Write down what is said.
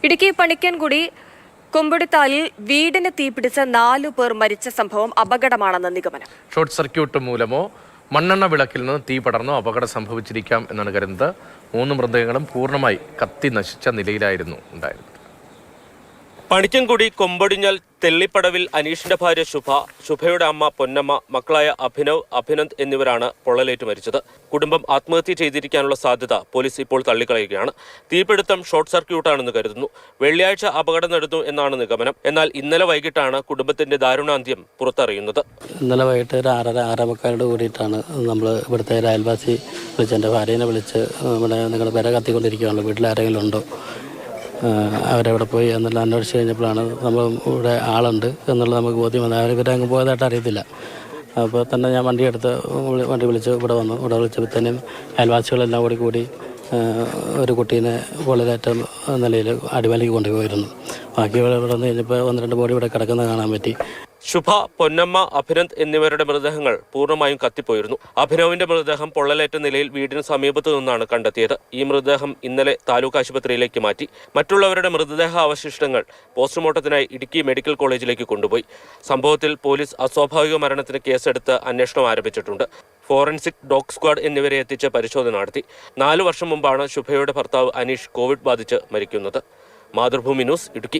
ഇടുക്കി പണിക്കൻകുടി കൊമ്പുടിത്താലിൽ വീടിന് തീപിടിച്ച 4 പേർ മരിച്ച സംഭവം അപകടമാണെന്ന് നിഗമനം. ഷോർട്ട് സർക്യൂട്ട് മൂലമോ മണ്ണെണ്ണ വിളക്കിൽ നിന്ന് തീ പടർന്നോ അപകടം സംഭവിച്ചിരിക്കാം എന്നാണ് കരുതുന്നത്. 3 മൃതദേഹങ്ങളും പൂർണ്ണമായി കത്തി നശിച്ച നിലയിലായിരുന്നു ഉണ്ടായിരുന്നത്. പണിക്കൻകുടി കൊമ്പടിഞ്ഞാൽ തെള്ളിപ്പടവിൽ അനീഷിന്റെ ഭാര്യ ശുഭയുടെ അമ്മ പൊന്നമ്മ, മക്കളായ അഭിനന്ദ് എന്നിവരാണ് പൊള്ളലേറ്റ് മരിച്ചത്. കുടുംബം ആത്മഹത്യ ചെയ്തിരിക്കാനുള്ള സാധ്യത പോലീസ് ഇപ്പോൾ തള്ളിക്കളയുകയാണ്. തീപിടുത്തം ഷോർട്ട് സർക്യൂട്ടാണെന്ന് കരുതുന്നു. വെള്ളിയാഴ്ച അപകടം നടന്നു എന്നാണ് നിഗമനം. എന്നാൽ ഇന്നലെ വൈകിട്ടാണ് കുടുംബത്തിന്റെ ദാരുണാന്ത്യം പുറത്തറിയുന്നത്. ഇന്നലെ വൈകിട്ട് ഒരു 6:30 കൂടിയിട്ടാണ് നമ്മൾ ഇവിടുത്തെ അയൽവാസി വിളിച്ച് എൻ്റെ ഭാര്യനെ വിളിച്ച് ഇവിടെ നിങ്ങളുടെ പെര കത്തിക്കൊണ്ടിരിക്കുകയാണല്ലോ, വീട്ടിൽ ആരെങ്കിലും ഉണ്ടോ, അവരവിടെ പോയി എന്നുള്ള അന്വേഷിച്ച് കഴിഞ്ഞപ്പോഴാണ് നമ്മൾ ഇവിടെ ആളുണ്ട് എന്നുള്ളത് നമുക്ക് ബോധ്യം വന്നത്. അവരിവരെ അങ്ങ് പോയതായിട്ട് അറിയത്തില്ല. അപ്പോൾ തന്നെ ഞാൻ വണ്ടി വിളിച്ച് ഇവിടെ വന്നു. ഇവിടെ വിളിച്ചപ്പോഴത്തേനും അയൽവാസികളെല്ലാം കൂടി ഒരു കുട്ടീനെ പൊള്ളലേറ്റ നിലയിൽ അടിമലേക്ക് കൊണ്ടുപോയിരുന്നു. ബാക്കി ഇവിടെ വന്നു കഴിഞ്ഞപ്പോൾ 1-2 ബോഡി ഇവിടെ കിടക്കുന്നത് കാണാൻ പറ്റി. ശുഭ, പൊന്നമ്മ, അഭിനന്ദ് എന്നിവരുടെ മൃതദേഹങ്ങൾ പൂർണ്ണമായും കത്തിപ്പോയിരുന്നു. അഭിനവിന്റെ മൃതദേഹം പൊള്ളലേറ്റ നിലയിൽ വീടിന് സമീപത്തു നിന്നാണ് കണ്ടെത്തിയത്. ഈ മൃതദേഹം ഇന്നലെ താലൂക്ക് ആശുപത്രിയിലേക്ക് മാറ്റി. മറ്റുള്ളവരുടെ മൃതദേഹ അവശിഷ്ടങ്ങൾ പോസ്റ്റ്മോർട്ടത്തിനായി ഇടുക്കി മെഡിക്കൽ കോളേജിലേക്ക് കൊണ്ടുപോയി. സംഭവത്തിൽ പോലീസ് അസ്വാഭാവിക മരണത്തിന് കേസെടുത്ത് അന്വേഷണം ആരംഭിച്ചിട്ടുണ്ട്. ഫോറൻസിക് ഡോഗ് സ്ക്വാഡ് എന്നിവരെ എത്തിച്ച് പരിശോധന നടത്തി. 4 വർഷം മുമ്പാണ് ശുഭയുടെ ഭർത്താവ് അനീഷ് കോവിഡ് ബാധിച്ച് മരിക്കുന്നത്. മാതൃഭൂമി ന്യൂസ്, ഇടുക്കി.